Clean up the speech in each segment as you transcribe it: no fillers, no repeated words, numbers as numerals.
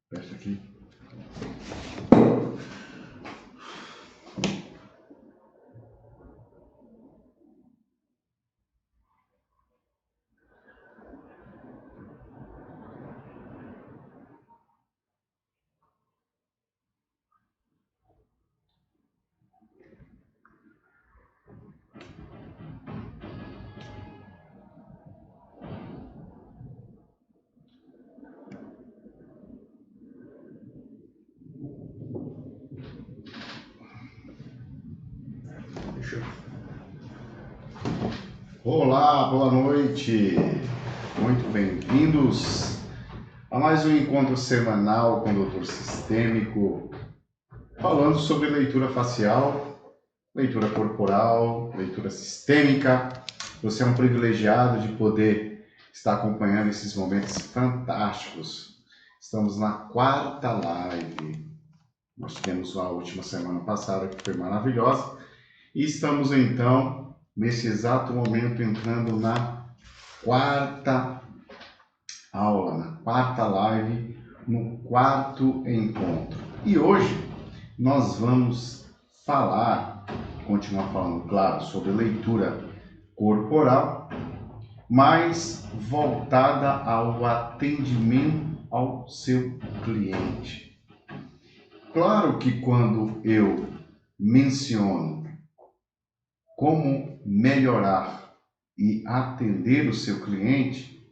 Fecha aqui. Olá, boa noite. Muito bem-vindos a mais um encontro semanal com o Doutor Sistêmico, falando sobre leitura facial, leitura corporal, leitura sistêmica. Você é um privilegiado de poder estar acompanhando esses momentos fantásticos. Estamos na 4ª live. Nós tivemos a última semana passada, que foi maravilhosa. E estamos, então, nesse exato momento, entrando na 4ª aula, na 4ª live, no 4º encontro. E hoje nós vamos continuar falando, claro, sobre leitura corporal, mas voltada ao atendimento ao seu cliente. Claro que quando eu menciono como melhorar e atender o seu cliente,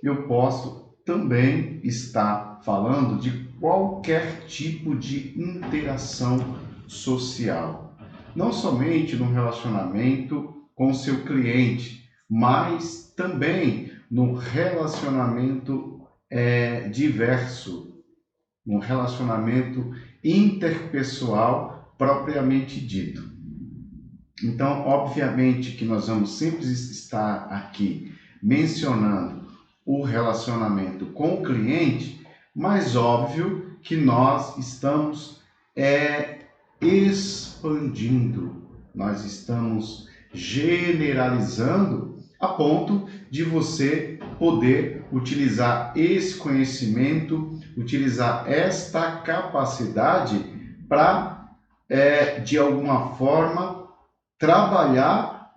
eu posso também estar falando de qualquer tipo de interação social. Não somente no relacionamento com o seu cliente, mas também no relacionamento diverso, no relacionamento interpessoal propriamente dito. Então, obviamente que nós vamos sempre estar aqui mencionando o relacionamento com o cliente, mas óbvio que nós estamos expandindo, nós estamos generalizando a ponto de você poder utilizar esse conhecimento, utilizar esta capacidade para, de alguma forma, trabalhar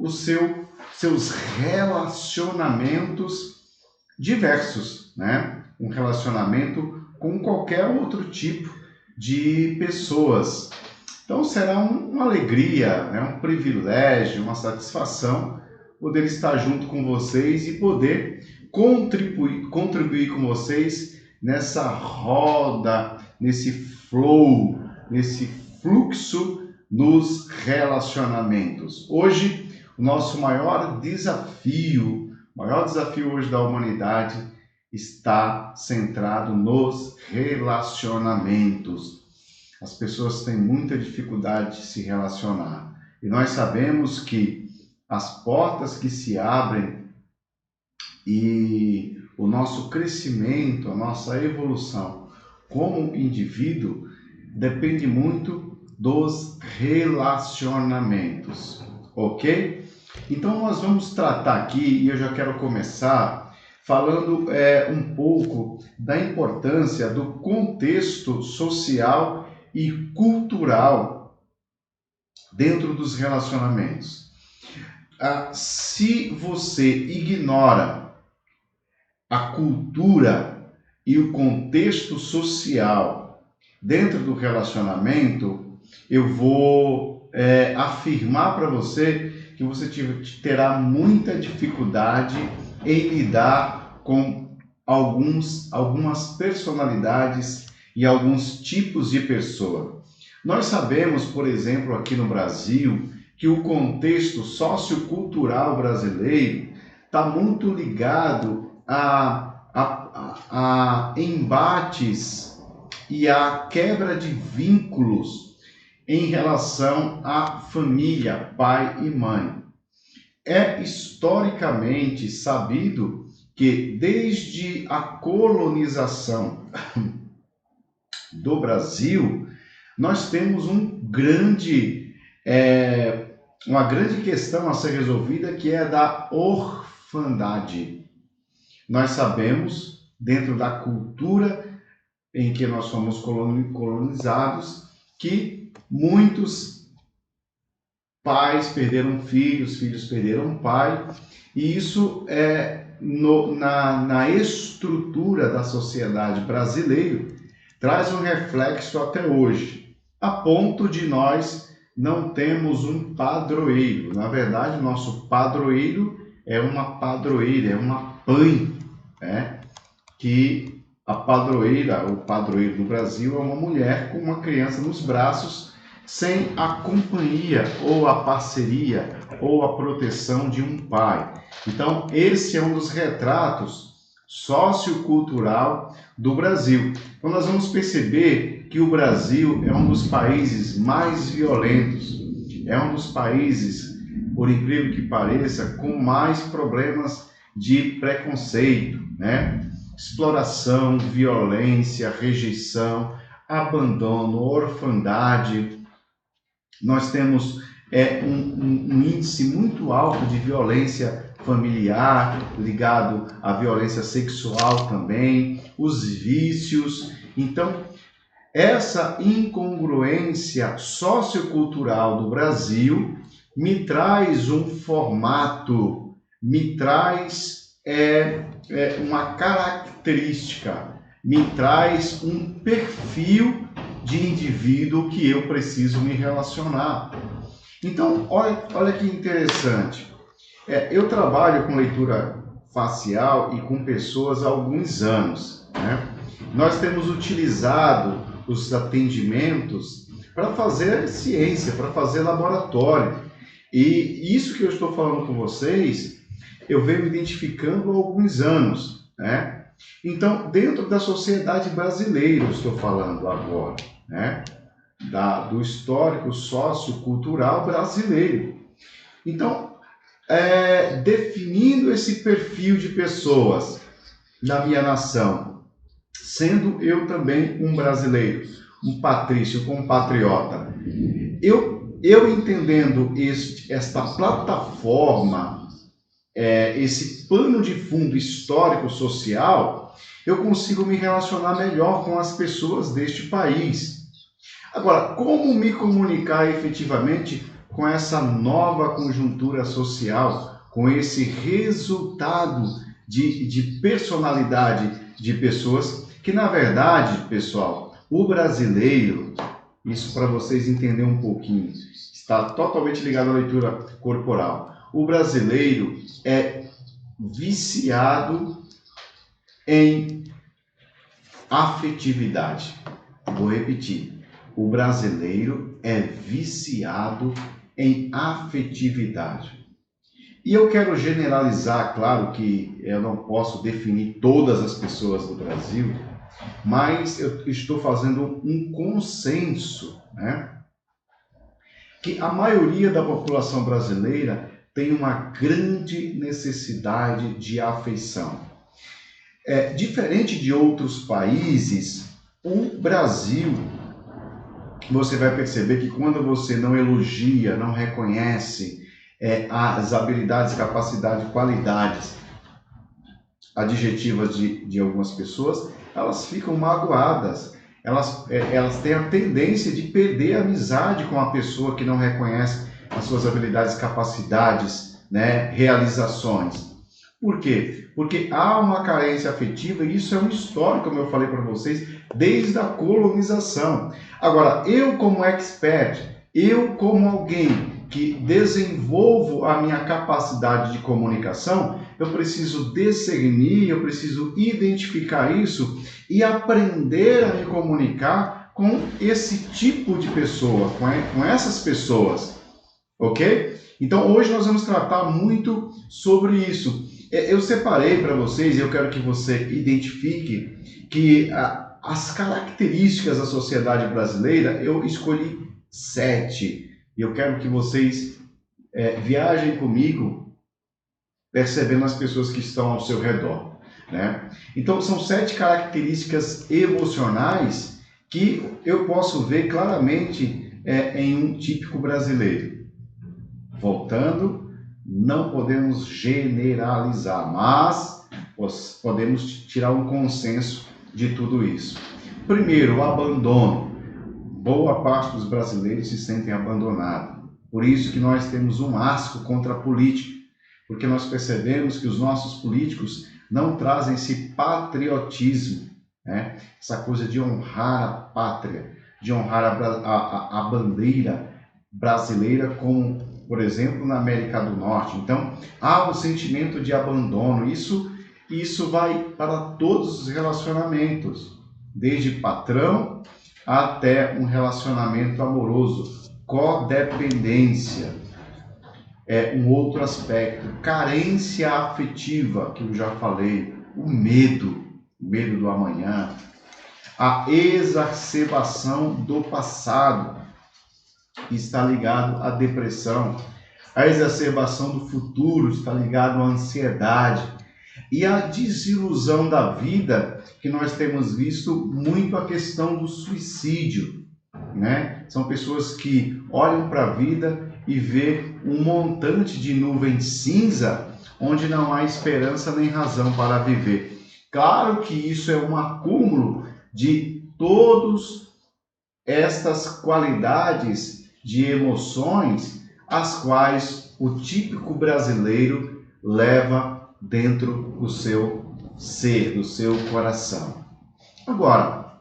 seus relacionamentos diversos, né? Um relacionamento com qualquer outro tipo de pessoas. Então será uma alegria, né? Um privilégio, uma satisfação poder estar junto com vocês e poder contribuir com vocês nessa roda, nesse flow, nesse fluxo nos relacionamentos. Hoje, o nosso maior desafio hoje da humanidade está centrado nos relacionamentos. As pessoas têm muita dificuldade de se relacionar. E nós sabemos que as portas que se abrem e o nosso crescimento, a nossa evolução como indivíduo depende muito dos relacionamentos, ok? Então nós vamos tratar aqui, e eu já quero começar falando um pouco da importância do contexto social e cultural dentro dos relacionamentos. Se você ignora a cultura e o contexto social dentro do relacionamento, eu vou afirmar para você que você terá muita dificuldade em lidar com algumas personalidades e alguns tipos de pessoa. Nós sabemos, por exemplo, aqui no Brasil, que o contexto sociocultural brasileiro está muito ligado a embates e a quebra de vínculos em relação à família, pai e mãe. É historicamente sabido que desde a colonização do Brasil, nós temos uma grande questão a ser resolvida, que é a da orfandade. Nós sabemos, dentro da cultura em que nós fomos colonizados, que muitos pais perderam filhos, filhos perderam pai, e isso na estrutura da sociedade brasileira traz um reflexo até hoje, a ponto de nós não termos um padroeiro. Na verdade, nosso padroeiro é uma padroeira, é uma mãe, né? Que a padroeira, o padroeiro do Brasil é uma mulher com uma criança nos braços, sem a companhia ou a parceria ou a proteção de um pai. Então, esse é um dos retratos sociocultural do Brasil. Então, nós vamos perceber que o Brasil é um dos países mais violentos, é um dos países, por incrível que pareça, com mais problemas de preconceito, né? Exploração, violência, rejeição, abandono, orfandade. Nós temos um índice muito alto de violência familiar, ligado à violência sexual também, os vícios. Então, essa incongruência sociocultural do Brasil me traz um formato, me traz uma característica, me traz um perfil de indivíduo que eu preciso me relacionar. Então, olha que interessante. Eu trabalho com leitura facial e com pessoas há alguns anos, né? Nós temos utilizado os atendimentos para fazer ciência, para fazer laboratório. E isso que eu estou falando com vocês, eu venho identificando há alguns anos, né? Então, dentro da sociedade brasileira, eu estou falando agora, né? Do histórico sociocultural brasileiro. Então, definindo esse perfil de pessoas na minha nação, sendo eu também um brasileiro, um patrício, um compatriota, eu entendendo esta plataforma, esse pano de fundo histórico-social, eu consigo me relacionar melhor com as pessoas deste país. Agora, como me comunicar efetivamente com essa nova conjuntura social, com esse resultado de personalidade de pessoas que, na verdade, pessoal, o brasileiro, isso para vocês entenderem um pouquinho, está totalmente ligado à leitura corporal. O brasileiro é viciado em afetividade. Vou repetir. O brasileiro é viciado em afetividade. E eu quero generalizar, claro que eu não posso definir todas as pessoas do Brasil, mas eu estou fazendo um consenso, né? Que a maioria da população brasileira tem uma grande necessidade de afeição. Diferente de outros países, o Brasil, você vai perceber que quando você não elogia, não reconhece as habilidades, capacidades, qualidades adjetivas de algumas pessoas, elas ficam magoadas. Elas têm a tendência de perder a amizade com a pessoa que não reconhece as suas habilidades, capacidades, né, realizações. Por quê? Porque há uma carência afetiva e isso é um histórico, como eu falei para vocês, desde a colonização. Agora, eu como expert, eu como alguém que desenvolvo a minha capacidade de comunicação, eu preciso discernir, eu preciso identificar isso e aprender a me comunicar com esse tipo de pessoa, com essas pessoas, ok? Então, hoje nós vamos tratar muito sobre isso. Eu separei para vocês, e eu quero que você identifique que as características da sociedade brasileira, eu escolhi 7. E eu quero que vocês viajem comigo, percebendo as pessoas que estão ao seu redor, né? Então, são 7 características emocionais que eu posso ver claramente em um típico brasileiro. Voltando, não podemos generalizar, mas podemos tirar um consenso de tudo isso. Primeiro, o abandono. Boa parte dos brasileiros se sentem abandonados. Por isso que nós temos um asco contra a política, porque nós percebemos que os nossos políticos não trazem esse patriotismo, né? Essa coisa de honrar a pátria, de honrar a bandeira brasileira, como, por exemplo, na América do Norte. Então, há um sentimento de abandono. Isso vai para todos os relacionamentos, desde patrão até um relacionamento amoroso, codependência. É um outro aspecto, carência afetiva, que eu já falei, o medo do amanhã, a exacerbação do passado, que está ligado à depressão, a exacerbação do futuro está ligado à ansiedade, e a desilusão da vida, que nós temos visto muito a questão do suicídio, né? São pessoas que olham para a vida e vê um montante de nuvem cinza, onde não há esperança nem razão para viver. Claro que isso é um acúmulo de todas estas qualidades de emoções, as quais o típico brasileiro leva dentro do seu ser, do seu coração. Agora,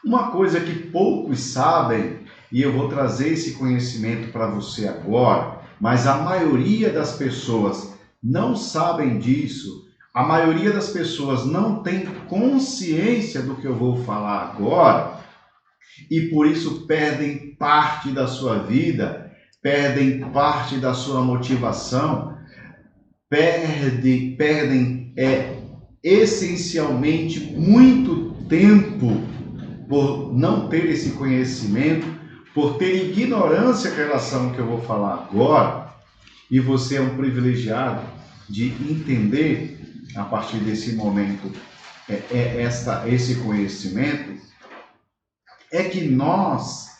uma coisa que poucos sabem, e eu vou trazer esse conhecimento para você agora, mas a maioria das pessoas não sabem disso, a maioria das pessoas não tem consciência do que eu vou falar agora, e por isso perdem parte da sua vida, perdem parte da sua motivação, perdem essencialmente muito tempo por não ter esse conhecimento, por ter ignorância em relação ao que eu vou falar agora, e você é um privilegiado de entender, a partir desse momento, esse conhecimento, é que nós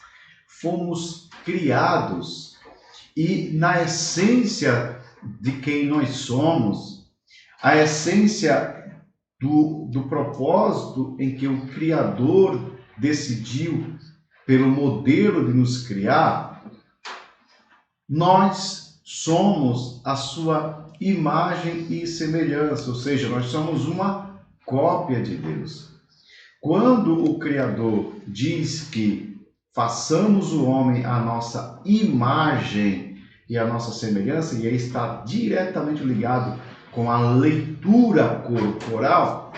fomos criados e na essência de quem nós somos, a essência do propósito em que o Criador decidiu, pelo modelo de nos criar, nós somos a sua imagem e semelhança, ou seja, nós somos uma cópia de Deus. Quando o Criador diz que façamos o homem à nossa imagem e à nossa semelhança, e aí está diretamente ligado com a leitura corporal,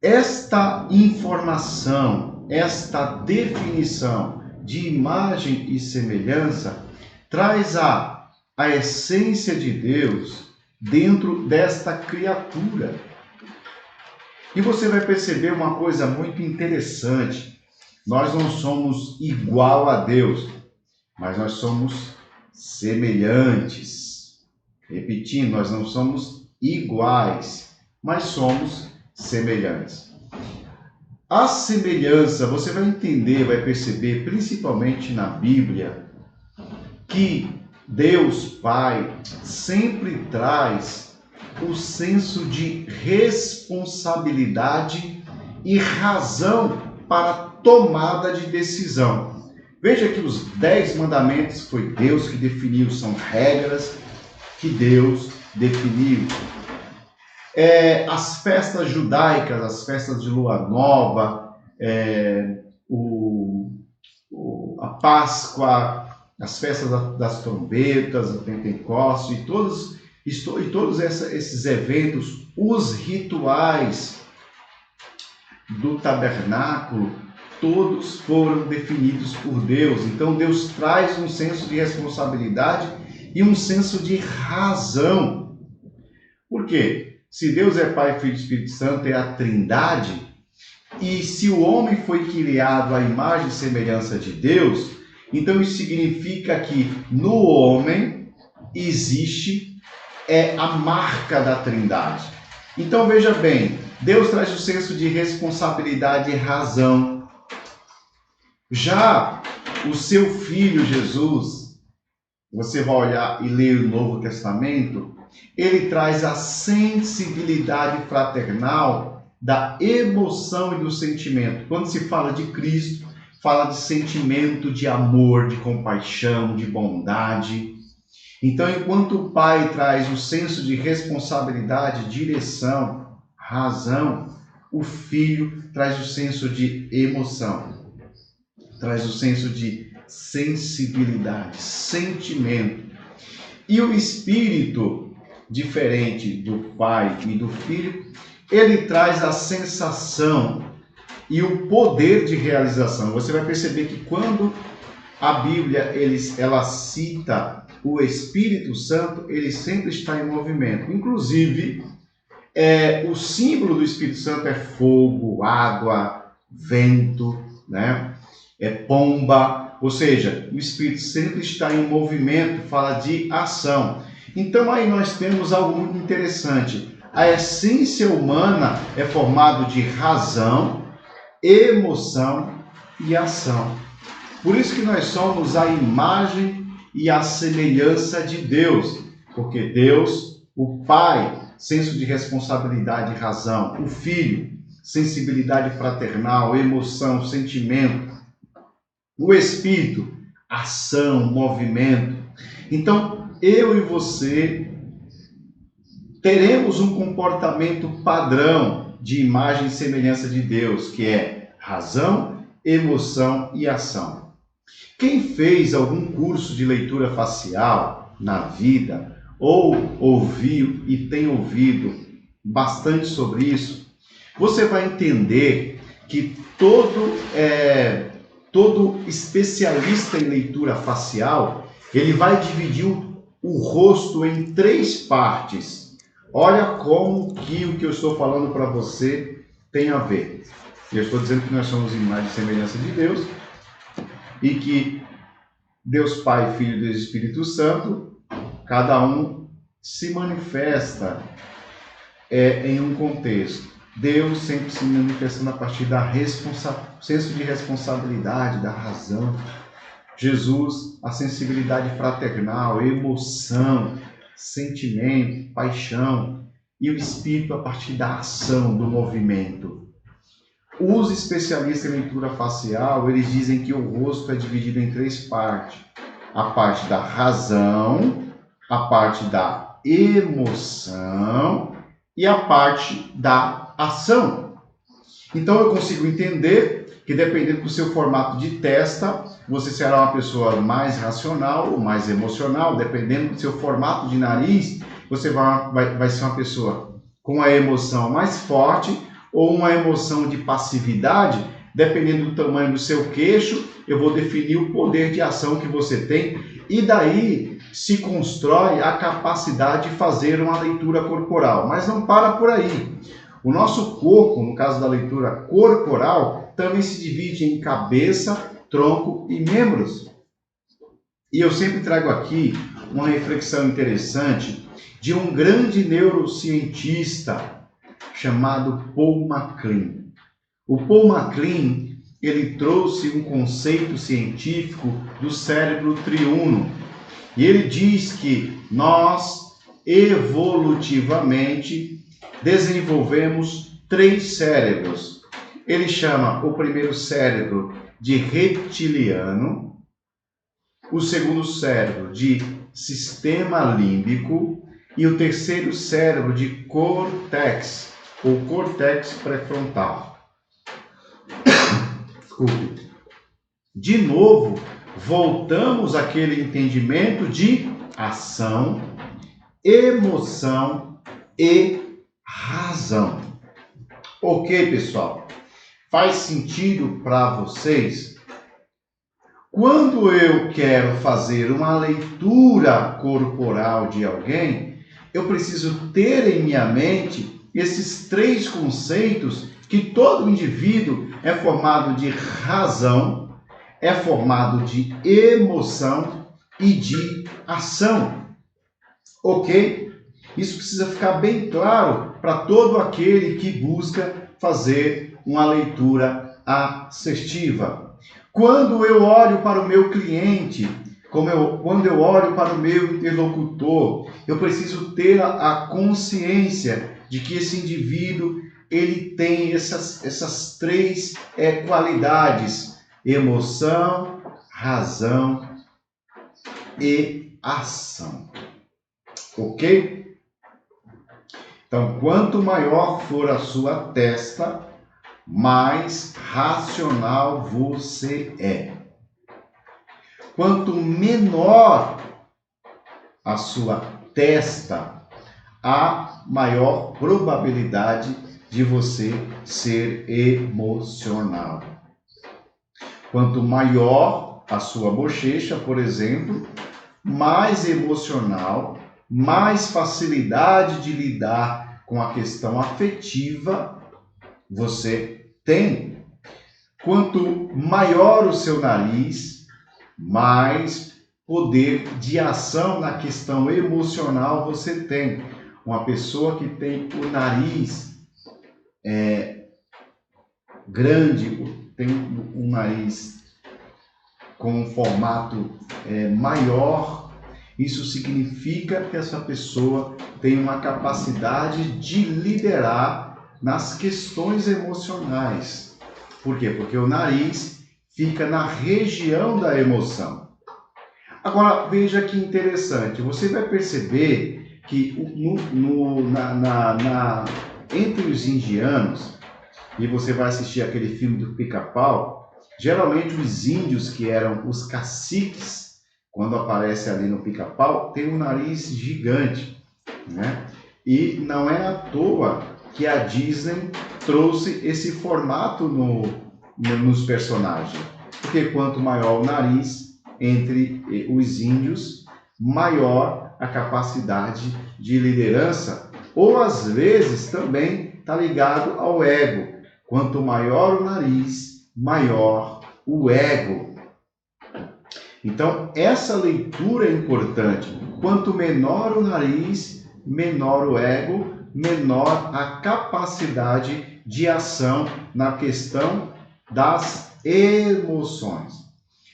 esta informação, esta definição de imagem e semelhança traz a essência de Deus dentro desta criatura. E você vai perceber uma coisa muito interessante. Nós não somos igual a Deus, mas nós somos semelhantes. Repetindo, nós não somos iguais, mas somos semelhantes. A semelhança, você vai entender, vai perceber, principalmente na Bíblia, que Deus Pai sempre traz o senso de responsabilidade e razão para a tomada de decisão. Veja que os 10 mandamentos foi Deus que definiu, são regras que Deus definiu. As festas judaicas, as festas de lua nova, a Páscoa, as festas das trombetas, o Pentecostes, e todos esses eventos, os rituais do tabernáculo, todos foram definidos por Deus. Então Deus traz um senso de responsabilidade e um senso de razão. Por quê? Se Deus é Pai, Filho e Espírito Santo, é a Trindade, e se o homem foi criado à imagem e semelhança de Deus, então isso significa que no homem existe a marca da Trindade. Então veja bem, Deus traz o senso de responsabilidade e razão. Já o seu Filho Jesus, você vai olhar e ler o Novo Testamento, ele traz a sensibilidade fraternal da emoção e do sentimento. Quando se fala de Cristo, fala de sentimento de amor, de compaixão, de bondade. Então, enquanto o Pai traz o senso de responsabilidade, direção, razão, o Filho traz o senso de emoção, traz o senso de sensibilidade, sentimento. E o Espírito, diferente do Pai e do Filho, ele traz a sensação e o poder de realização. Você vai perceber que quando a Bíblia ela cita o Espírito Santo, ele sempre está em movimento. Inclusive, o símbolo do Espírito Santo é fogo, água, vento, né? Pomba. Ou seja, o Espírito sempre está em movimento, fala de ação. Então aí nós temos algo muito interessante. A essência humana é formada de razão, emoção e ação. Por isso que nós somos a imagem e a semelhança de Deus. Porque Deus, o Pai, senso de responsabilidade e razão. O Filho, sensibilidade fraternal, emoção, sentimento. O Espírito, ação, movimento. Então, eu e você teremos um comportamento padrão de imagem e semelhança de Deus, que é razão, emoção e ação. Quem fez algum curso de leitura facial na vida, ou ouviu e tem ouvido bastante sobre isso, você vai entender que todo especialista em leitura facial, ele vai dividir o rosto em 3 partes. Olha como que o que eu estou falando para você tem a ver. Eu estou dizendo que nós somos imagem e semelhança de Deus e que Deus Pai, Filho e Deus Espírito Santo, cada um se manifesta em um contexto. Deus sempre se manifestando a partir da senso de responsabilidade, da razão. Jesus, a sensibilidade fraternal, emoção, sentimento, paixão. E o Espírito a partir da ação, do movimento. Os especialistas em leitura facial, eles dizem que o rosto é dividido em 3 partes. A parte da razão, a parte da emoção e a parte da ação. Então eu consigo entender que dependendo do seu formato de testa, você será uma pessoa mais racional ou mais emocional. Dependendo do seu formato de nariz, você vai ser uma pessoa com a emoção mais forte ou uma emoção de passividade. Dependendo do tamanho do seu queixo, eu vou definir o poder de ação que você tem e daí se constrói a capacidade de fazer uma leitura corporal. Mas não para por aí. O nosso corpo, no caso da leitura corporal, também se divide em cabeça, tronco e membros. E eu sempre trago aqui uma reflexão interessante de um grande neurocientista chamado Paul MacLean. O Paul MacLean, ele trouxe um conceito científico do cérebro triuno. E ele diz que nós, evolutivamente, desenvolvemos 3 cérebros. Ele chama o primeiro cérebro de reptiliano, o segundo cérebro de sistema límbico e o terceiro cérebro de córtex, ou córtex pré-frontal. Desculpe. De novo, voltamos àquele entendimento de ação, emoção e razão. Ok, pessoal? Faz sentido para vocês? Quando eu quero fazer uma leitura corporal de alguém, eu preciso ter em minha mente esses 3 conceitos que todo indivíduo é formado de razão, é formado de emoção e de ação. Ok? Isso precisa ficar bem claro para todo aquele que busca fazer uma leitura assertiva. Quando eu olho para o meu cliente, quando eu olho para o meu interlocutor, eu preciso ter a consciência de que esse indivíduo ele tem essas três qualidades: emoção, razão e ação. Ok? Então, quanto maior for a sua testa, mais racional você é. Quanto menor a sua testa, há maior probabilidade de você ser emocional. Quanto maior a sua bochecha, por exemplo, mais emocional, mais facilidade de lidar com a questão afetiva você tem. Quanto maior o seu nariz, mais poder de ação na questão emocional você tem. Uma pessoa que tem o nariz grande, tem um nariz com um formato maior, isso significa que essa pessoa tem uma capacidade de liderar nas questões emocionais. Por quê? Porque o nariz fica na região da emoção. Agora, veja que interessante, você vai perceber que entre os indianos, e você vai assistir aquele filme do Pica-Pau, geralmente os índios, que eram os caciques, quando aparece ali no Pica-Pau, tem um nariz gigante, né? E não é à toa que a Disney trouxe esse formato nos personagens. Porque quanto maior o nariz entre os índios, maior a capacidade de liderança, ou às vezes também está ligado ao ego. Quanto maior o nariz, maior o ego. Então, essa leitura é importante. Quanto menor o nariz, menor o ego, menor a capacidade de ação na questão das emoções.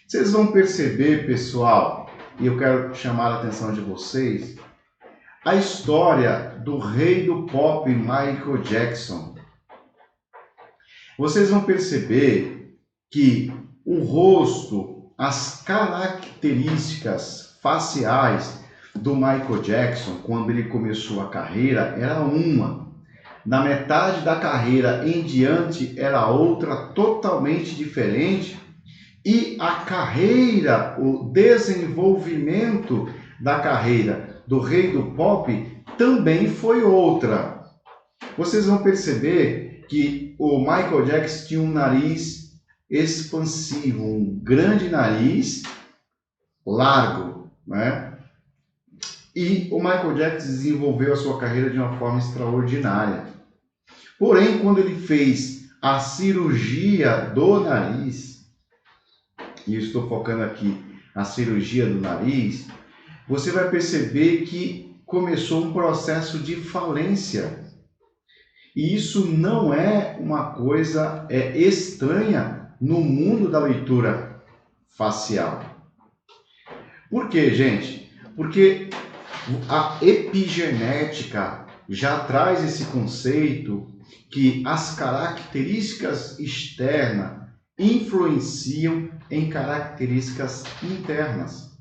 Vocês vão perceber, pessoal, e eu quero chamar a atenção de vocês, a história do rei do pop, Michael Jackson. Vocês vão perceber que o rosto, as características faciais do Michael Jackson, quando ele começou a carreira, era uma. Na metade da carreira em diante, era outra totalmente diferente. E a carreira, o desenvolvimento da carreira do rei do pop também foi outra. Vocês vão perceber que o Michael Jackson tinha um nariz expansivo, um grande nariz largo, né? E o Michael Jackson desenvolveu a sua carreira de uma forma extraordinária. Porém, quando ele fez a cirurgia do nariz, e eu estou focando aqui a cirurgia do nariz, você vai perceber que começou um processo de falência. E isso não é uma coisa estranha no mundo da leitura facial. Por quê, gente? Porque a epigenética já traz esse conceito que as características externas influenciam em características internas.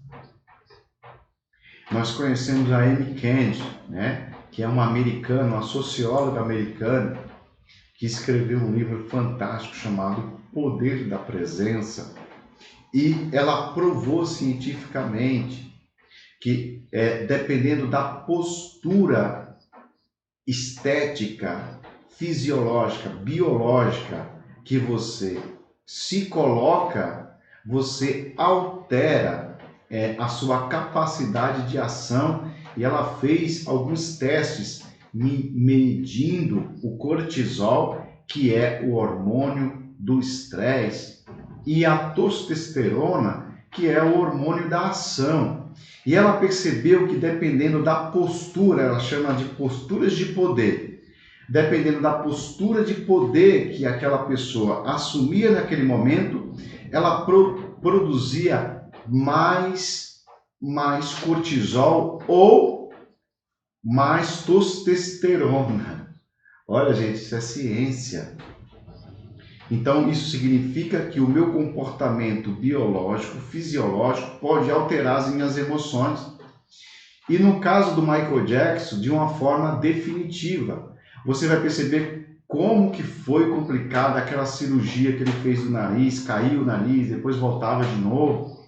Nós conhecemos a Amy Cuddy, né? Que é uma americana, uma socióloga americana, que escreveu um livro fantástico chamado Poder da Presença. E ela provou cientificamente que, dependendo da postura estética, fisiológica, biológica que você se coloca, você altera a sua capacidade de ação. E ela fez alguns testes medindo o cortisol, que é o hormônio do estresse, e a testosterona, que é o hormônio da ação. E ela percebeu que dependendo da postura, ela chama de posturas de poder, dependendo da postura de poder que aquela pessoa assumia naquele momento, ela produzia mais cortisol ou mais testosterona. Olha, gente, isso é ciência. Então, isso significa que o meu comportamento biológico, fisiológico, pode alterar as minhas emoções. E no caso do Michael Jackson, de uma forma definitiva. Você vai perceber como que foi complicada aquela cirurgia que ele fez do nariz, caiu o nariz, depois voltava de novo.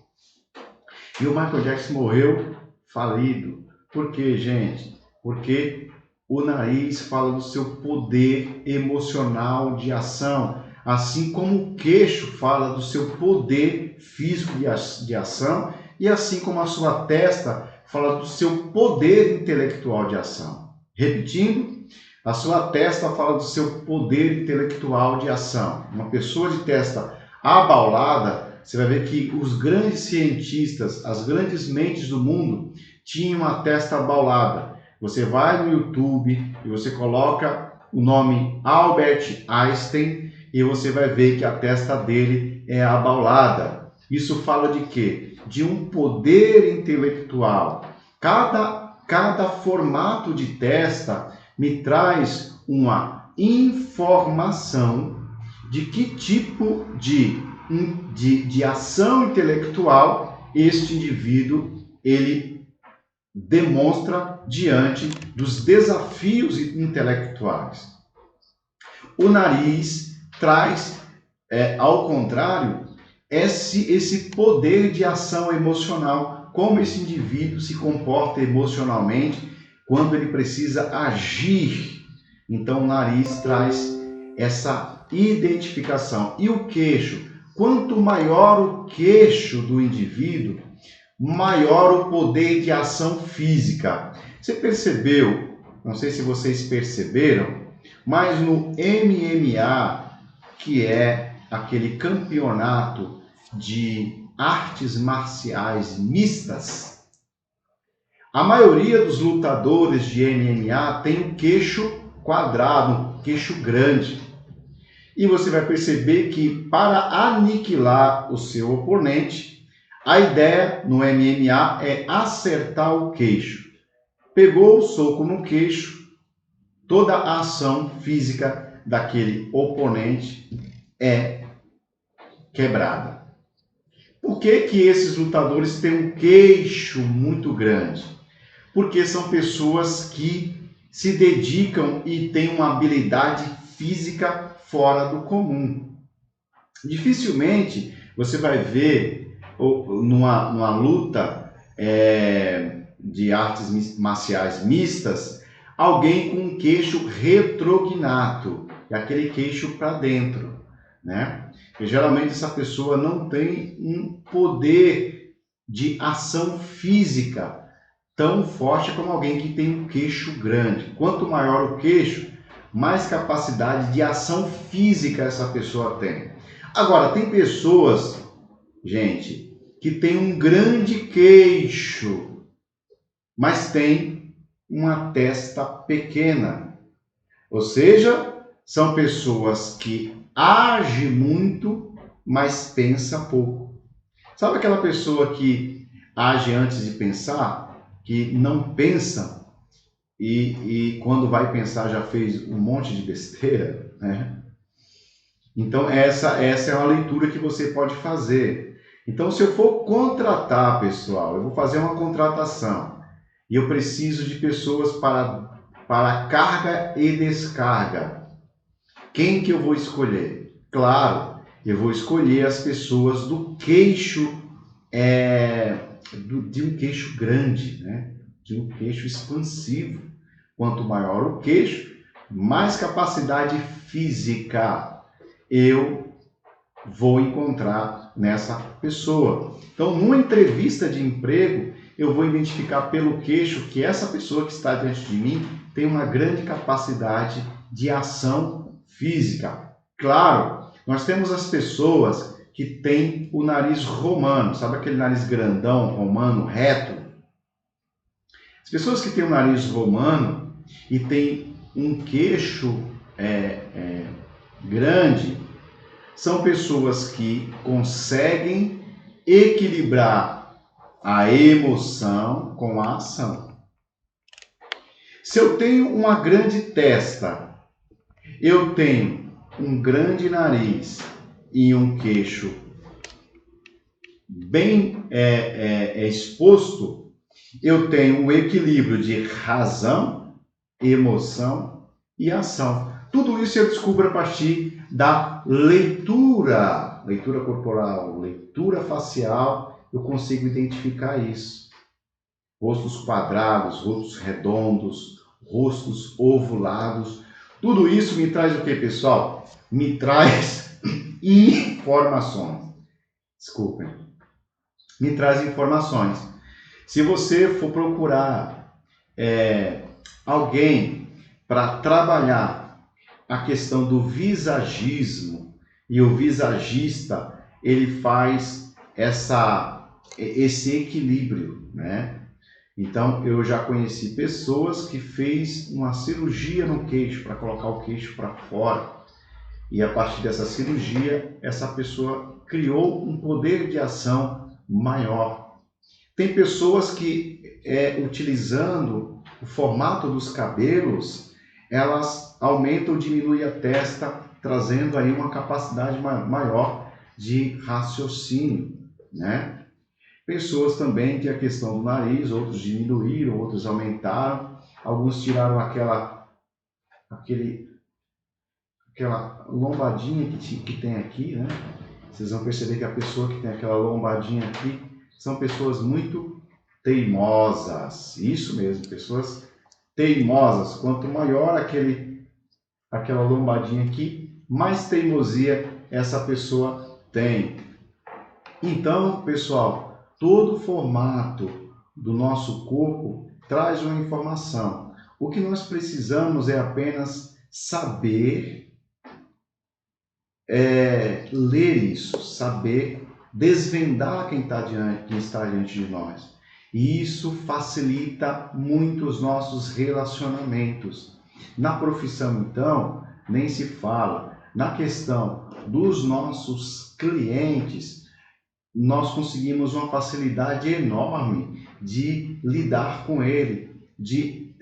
E o Michael Jackson morreu falido. Por quê, gente? Porque o nariz fala do seu poder emocional de ação, assim como o queixo fala do seu poder físico de ação, e assim como a sua testa fala do seu poder intelectual de ação. Repetindo, a sua testa fala do seu poder intelectual de ação. Uma pessoa de testa abaulada, você vai ver que os grandes cientistas, as grandes mentes do mundo, tinham a testa abaulada. Você vai no YouTube e você coloca o nome Albert Einstein e você vai ver que a testa dele é abaulada. Isso fala de quê? De um poder intelectual. Cada formato de testa me traz uma informação de que tipo de ação intelectual este indivíduo ele demonstra diante dos desafios intelectuais. O nariz traz, ao contrário, esse poder de ação emocional, como esse indivíduo se comporta emocionalmente quando ele precisa agir. Então, o nariz traz essa identificação. E o queixo? Quanto maior o queixo do indivíduo, maior o poder de ação física. Você percebeu? Não sei se vocês perceberam, mas no MMA, que é aquele campeonato de artes marciais mistas, a maioria dos lutadores de MMA tem um queixo quadrado, um queixo grande. E você vai perceber que para aniquilar o seu oponente, a ideia no MMA é acertar o queixo. Pegou o soco no queixo, toda a ação física daquele oponente é quebrada. Por que que esses lutadores têm um queixo muito grande? Porque são pessoas que se dedicam e têm uma habilidade física fora do comum. Dificilmente você vai ver numa luta de artes marciais mistas alguém com um queixo retrognato, aquele queixo para dentro, né? E geralmente essa pessoa não tem um poder de ação física tão forte como alguém que tem um queixo grande. Quanto maior o queixo, mais capacidade de ação física essa pessoa tem. Agora, tem pessoas, gente, que tem um grande queixo, mas tem uma testa pequena. Ou seja, são pessoas que agem muito, mas pensa pouco. Sabe aquela pessoa que age antes de pensar, que não pensa e quando vai pensar já fez um monte de besteira, né? Então, essa é uma leitura que você pode fazer. Então, se eu for contratar, pessoal, eu vou fazer uma contratação e eu preciso de pessoas para carga e descarga. Quem que eu vou escolher? Claro, eu vou escolher as pessoas do queixo, de um queixo grande, né? De um queixo expansivo. Quanto maior o queixo, mais capacidade física eu vou encontrar nessa pessoa. Então, numa entrevista de emprego, eu vou identificar pelo queixo que essa pessoa que está diante de mim tem uma grande capacidade de ação física. Claro, nós temos as pessoas que têm o nariz romano, sabe aquele nariz grandão, romano, reto? As pessoas que têm o nariz romano e têm um queixo grande, são pessoas que conseguem equilibrar a emoção com a ação. Se eu tenho uma grande testa eu tenho um grande nariz e um queixo bem exposto, eu tenho um equilíbrio de razão, emoção e ação. Tudo isso eu descubro a partir da leitura corporal, leitura facial, eu consigo identificar isso. Rostos quadrados, rostos redondos, rostos ovulados. Tudo isso me traz o que, pessoal? Me traz informações. Desculpem. Me traz informações. Se você for procurar alguém para trabalhar a questão do visagismo, e o visagista, ele faz esse equilíbrio, né? Então, eu já conheci pessoas que fez uma cirurgia no queixo, para colocar o queixo para fora. E a partir dessa cirurgia, essa pessoa criou um poder de ação maior. Tem pessoas que, utilizando o formato dos cabelos, elas aumentam ou diminuem a testa, trazendo aí uma capacidade maior de raciocínio, né? Pessoas também que a questão do nariz, outros diminuíram, outros aumentaram, alguns tiraram aquela lombadinha que tem aqui, né? Vocês vão perceber que a pessoa que tem aquela lombadinha aqui são pessoas muito teimosas. Isso mesmo, pessoas teimosas. Quanto maior aquela lombadinha aqui, mais teimosia essa pessoa tem. Então, pessoal, todo formato do nosso corpo traz uma informação. O que nós precisamos é apenas saber ler isso, saber desvendar quem está diante de nós. E isso facilita muito os nossos relacionamentos. Na profissão, então, nem se fala. Na questão dos nossos clientes, nós conseguimos uma facilidade enorme de lidar com ele, de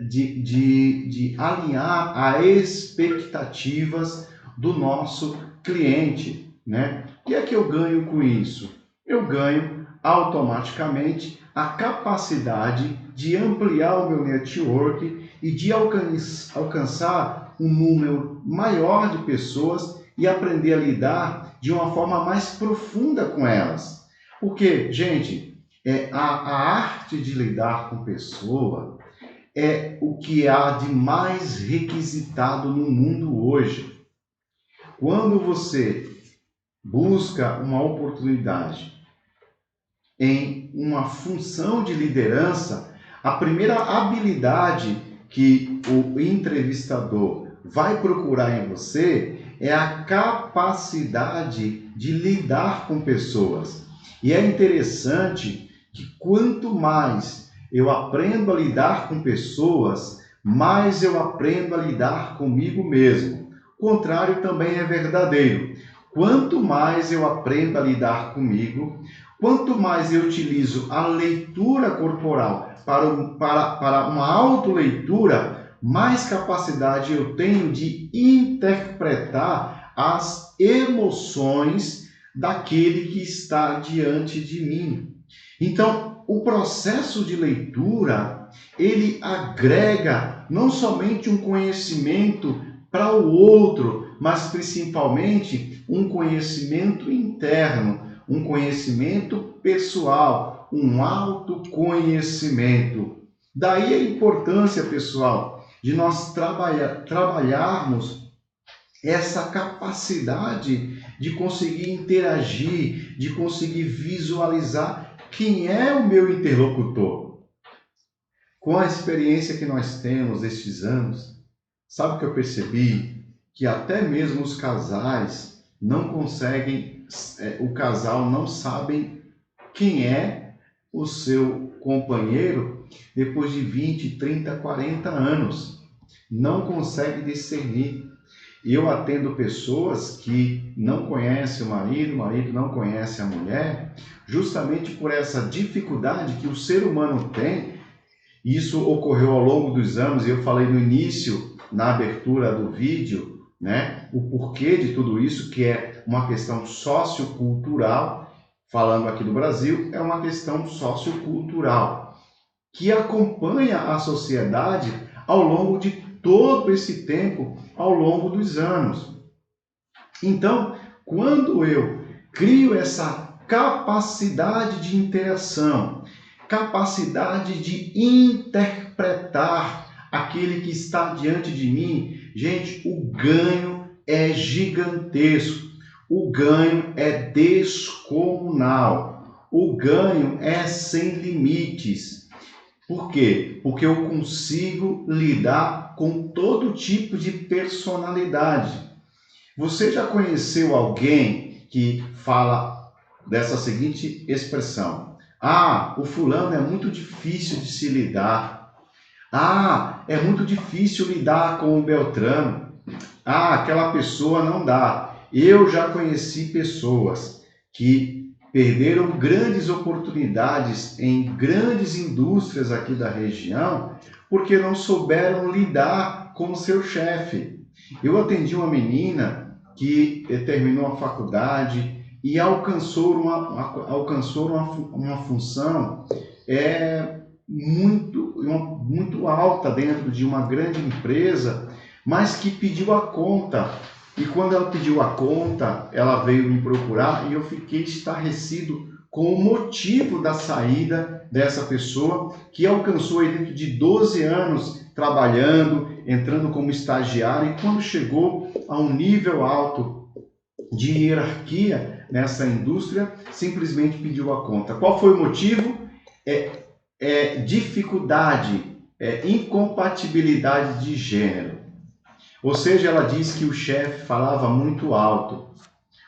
alinhar as expectativas do nosso cliente, né? O que é que eu ganho com isso? Eu ganho automaticamente a capacidade de ampliar o meu network e de alcançar um número maior de pessoas e aprender a lidar de uma forma mais profunda com elas. Porque, gente, a arte de lidar com pessoa é o que há de mais requisitado no mundo hoje. Quando você busca uma oportunidade em uma função de liderança, a primeira habilidade que o entrevistador vai procurar em você é a capacidade de lidar com pessoas. E é interessante que quanto mais eu aprendo a lidar com pessoas, mais eu aprendo a lidar comigo mesmo. O contrário também é verdadeiro. Quanto mais eu aprendo a lidar comigo, quanto mais eu utilizo a leitura corporal para uma autoleitura, mais capacidade eu tenho de interpretar as emoções daquele que está diante de mim. Então, o processo de leitura, ele agrega não somente um conhecimento para o outro, mas principalmente um conhecimento interno, um conhecimento pessoal, um autoconhecimento. Daí a importância, pessoal, de nós trabalharmos essa capacidade de conseguir interagir, de conseguir visualizar quem é o meu interlocutor. Com a experiência que nós temos estes anos, sabe o que eu percebi? Que até mesmo os casais não conseguem, o casal não sabe quem é o seu companheiro depois de 20, 30, 40 anos. Não consegue discernir. Eu atendo pessoas que não conhecem o marido não conhece a mulher, justamente por essa dificuldade que o ser humano tem. Isso ocorreu ao longo dos anos, e eu falei no início, na abertura do vídeo, né? O porquê de tudo isso, que é uma questão sociocultural, falando aqui do Brasil, é uma questão sociocultural, que acompanha a sociedade ao longo de todo esse tempo, ao longo dos anos. Então, quando eu crio essa capacidade de interação, capacidade de interpretar aquele que está diante de mim, gente, o ganho é gigantesco. O ganho é descomunal. O ganho é sem limites. Por quê? Porque eu consigo lidar com todo tipo de personalidade. Você já conheceu alguém que fala dessa seguinte expressão: ah, o fulano é muito difícil de se lidar. Ah, é muito difícil lidar com o Beltrano. Ah, aquela pessoa não dá. Eu já conheci pessoas que perderam grandes oportunidades em grandes indústrias aqui da região porque não souberam lidar com o seu chefe. Eu atendi uma menina que terminou a faculdade e alcançou uma função muito alta dentro de uma grande empresa, mas que pediu a conta. E quando ela pediu a conta, ela veio me procurar e eu fiquei estarrecido com o motivo da saída dessa pessoa que alcançou aí dentro de 12 anos trabalhando, entrando como estagiário, e quando chegou a um nível alto de hierarquia nessa indústria, simplesmente pediu a conta. Qual foi o motivo? Dificuldade, incompatibilidade de gênero. Ou seja, ela disse que o chefe falava muito alto.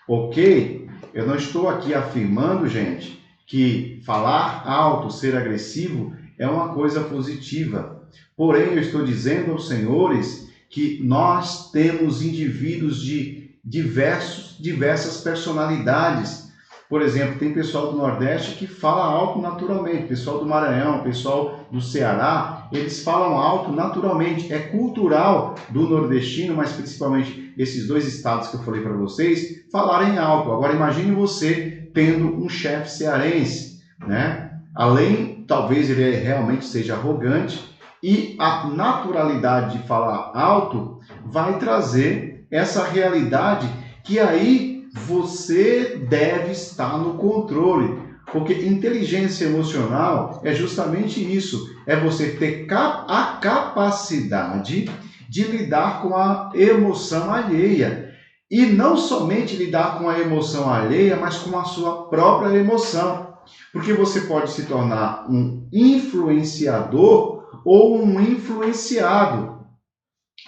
Ok? Eu não estou aqui afirmando, gente, que falar alto, ser agressivo, é uma coisa positiva. Porém, eu estou dizendo aos senhores que nós temos indivíduos de diversas personalidades. Por exemplo, tem pessoal do Nordeste que fala alto naturalmente, pessoal do Maranhão, pessoal do Ceará, eles falam alto naturalmente. É cultural do nordestino, mas principalmente esses dois estados que eu falei para vocês, falarem alto. Agora imagine você tendo um chefe cearense, né? Além, talvez ele realmente seja arrogante, e a naturalidade de falar alto vai trazer essa realidade que aí você deve estar no controle, porque inteligência emocional é justamente isso, é você ter a capacidade de lidar com a emoção alheia, e não somente lidar com a emoção alheia, mas com a sua própria emoção, porque você pode se tornar um influenciador ou um influenciado.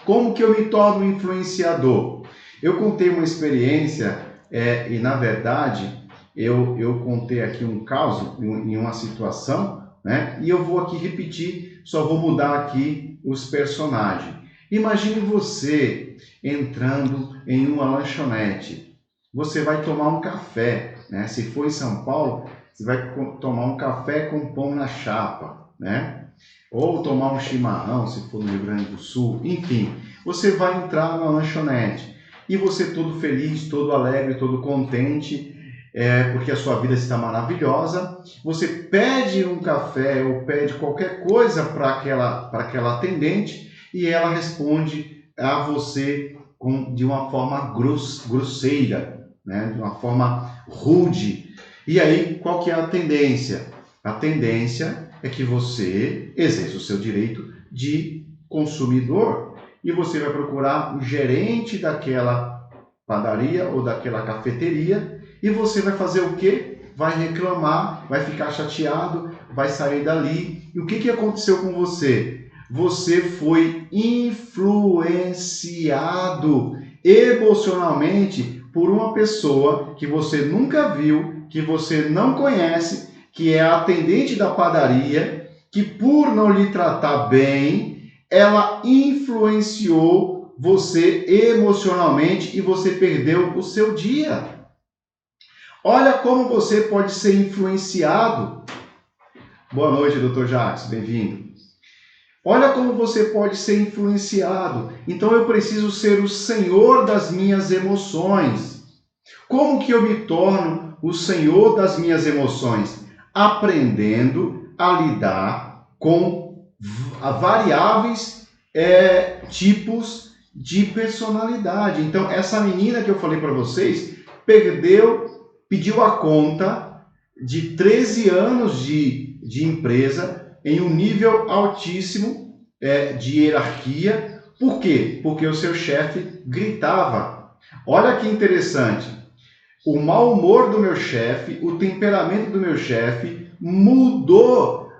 Como que eu me torno um influenciador? Eu contei uma experiência e, na verdade, eu contei aqui um caso em uma situação, né? E eu vou aqui repetir, só vou mudar aqui os personagens. Imagine você entrando em uma lanchonete. Você vai tomar um café, né? Se for em São Paulo, você vai tomar um café com pão na chapa, né? Ou tomar um chimarrão, se for no Rio Grande do Sul, enfim. Você vai entrar na lanchonete e você todo feliz, todo alegre, todo contente, porque a sua vida está maravilhosa. Você pede um café ou pede qualquer coisa para aquela atendente e ela responde a você de uma forma grosseira, né? De uma forma rude. E aí, qual que é a tendência? A tendência é que você exerça o seu direito de consumidor e você vai procurar o gerente daquela padaria ou daquela cafeteria e você vai fazer o quê? Vai reclamar, vai ficar chateado, vai sair dali. E o que aconteceu com você? Você foi influenciado emocionalmente por uma pessoa que você nunca viu, que você não conhece, que é a atendente da padaria, que por não lhe tratar bem, ela influenciou você emocionalmente e você perdeu o seu dia. Olha como você pode ser influenciado. Boa noite, Dr. Jacques, bem-vindo. Olha como você pode ser influenciado. Então eu preciso ser o senhor das minhas emoções. Como que eu me torno o senhor das minhas emoções? Aprendendo a lidar com variáveis tipos de personalidade. Então, essa menina que eu falei para vocês pediu a conta de 13 anos de empresa em um nível altíssimo de hierarquia. Por quê? Porque o seu chefe gritava. Olha que interessante. O mau humor do meu chefe, o temperamento do meu chefe mudou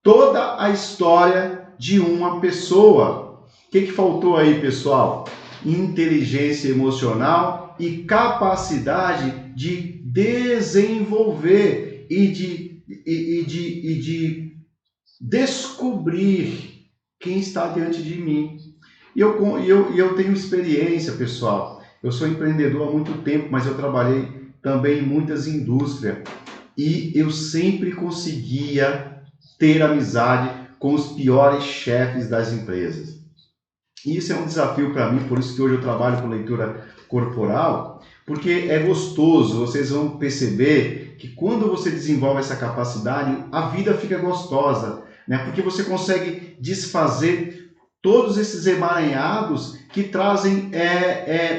toda a história de uma pessoa. O que faltou aí, pessoal? Inteligência emocional e capacidade de desenvolver e de descobrir quem está diante de mim. E eu tenho experiência, pessoal. Eu sou empreendedor há muito tempo, mas eu trabalhei também em muitas indústrias. E eu sempre conseguia ter amizade com os piores chefes das empresas. E isso é um desafio para mim, por isso que hoje eu trabalho com leitura corporal, porque é gostoso, vocês vão perceber que quando você desenvolve essa capacidade, a vida fica gostosa, né? Porque você consegue desfazer todos esses emaranhados que trazem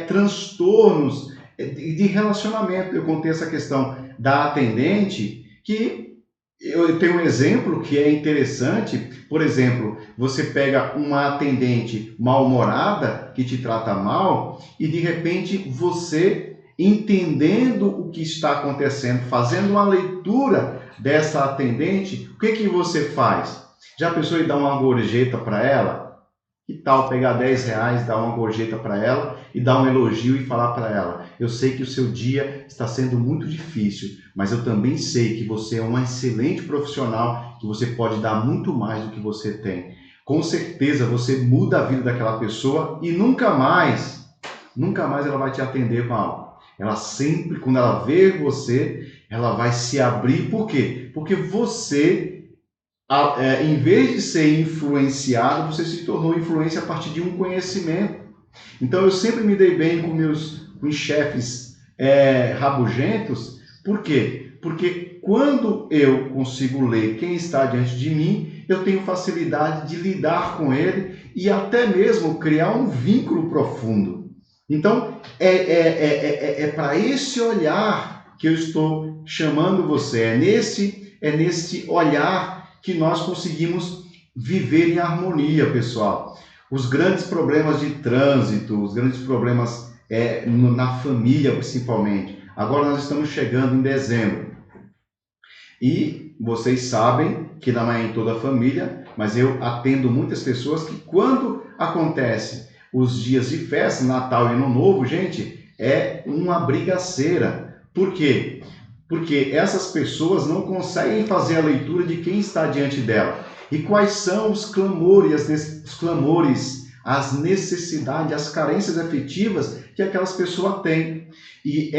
transtornos de relacionamento. Eu contei essa questão da atendente, que eu tenho um exemplo que é interessante. Por exemplo, você pega uma atendente mal-humorada que te trata mal e de repente você, entendendo o que está acontecendo, fazendo uma leitura dessa atendente, o que você faz? Já pensou em dar uma gorjeta para ela? Que tal pegar 10 reais, dar uma gorjeta para ela e dar um elogio e falar para ela: eu sei que o seu dia está sendo muito difícil, mas eu também sei que você é um excelente profissional, que você pode dar muito mais do que você tem. Com certeza você muda a vida daquela pessoa e nunca mais ela vai te atender mal. Ela sempre, quando ela vê você, ela vai se abrir. Por quê? Porque você, em vez de ser influenciado, você se tornou influência a partir de um conhecimento. Então eu sempre me dei bem com meus chefes rabugentos. Por quê? Porque quando eu consigo ler quem está diante de mim, eu tenho facilidade de lidar com ele e até mesmo criar um vínculo profundo. Então é para esse olhar que eu estou chamando você. É nesse olhar que nós conseguimos viver em harmonia, pessoal. Os grandes problemas de trânsito, os grandes problemas na família, principalmente. Agora nós estamos chegando em dezembro. E vocês sabem que não é em toda a família, mas eu atendo muitas pessoas que quando acontece os dias de festa, Natal e Ano Novo, gente, é uma brigaceira. Por quê? Porque essas pessoas não conseguem fazer a leitura de quem está diante dela. E quais são os clamores, as necessidades, as carências afetivas que aquelas pessoas têm. E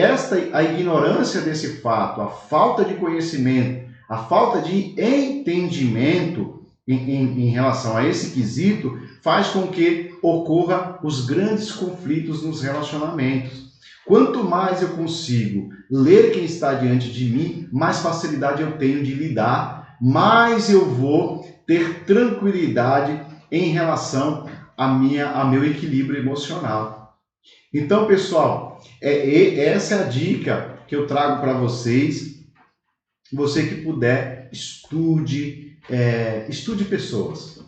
a ignorância desse fato, a falta de conhecimento, a falta de entendimento em relação a esse quesito, faz com que ocorra os grandes conflitos nos relacionamentos. Quanto mais eu consigo ler quem está diante de mim, mais facilidade eu tenho de lidar, mais eu vou ter tranquilidade em relação a meu equilíbrio emocional. Então, pessoal, essa é a dica que eu trago para vocês. Você que puder, estude pessoas.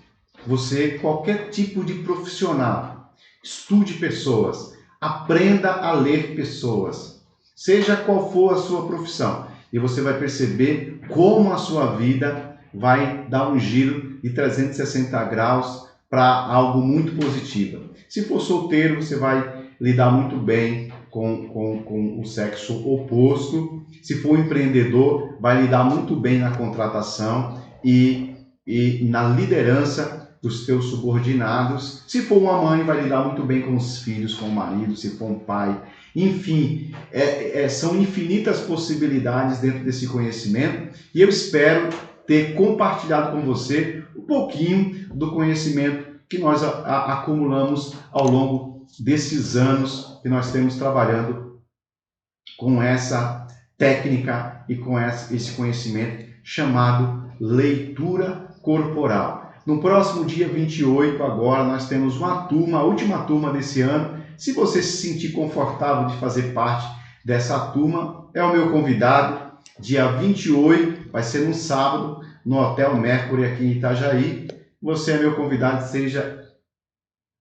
Você, qualquer tipo de profissional, estude pessoas. Aprenda a ler pessoas, seja qual for a sua profissão, e você vai perceber como a sua vida vai dar um giro de 360 graus para algo muito positivo. Se for solteiro, você vai lidar muito bem com o sexo oposto. Se for empreendedor, vai lidar muito bem na contratação e na liderança dos teus subordinados. Se for uma mãe, vai lidar muito bem com os filhos, com o marido. Se for um pai, enfim, são infinitas possibilidades dentro desse conhecimento, e eu espero ter compartilhado com você um pouquinho do conhecimento que nós acumulamos ao longo desses anos que nós temos trabalhando com essa técnica e com esse conhecimento chamado leitura corporal. No próximo dia 28, agora, nós temos uma turma, a última turma desse ano. Se você se sentir confortável de fazer parte dessa turma, é o meu convidado. Dia 28, vai ser no sábado, no Hotel Mercury aqui em Itajaí. Você é meu convidado, seja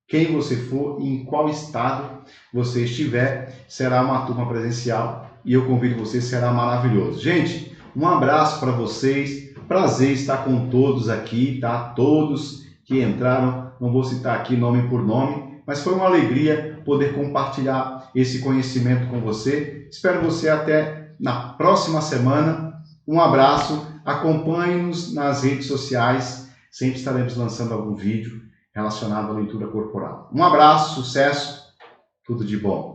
quem você for e em qual estado você estiver, será uma turma presencial e eu convido você, será maravilhoso. Gente, um abraço para vocês, prazer estar com todos aqui, tá? Todos que entraram, não vou citar aqui nome por nome, mas foi uma alegria poder compartilhar esse conhecimento com você. Espero você até na próxima semana. Um abraço, acompanhe-nos nas redes sociais, sempre estaremos lançando algum vídeo relacionado à leitura corporal. Um abraço, sucesso, tudo de bom.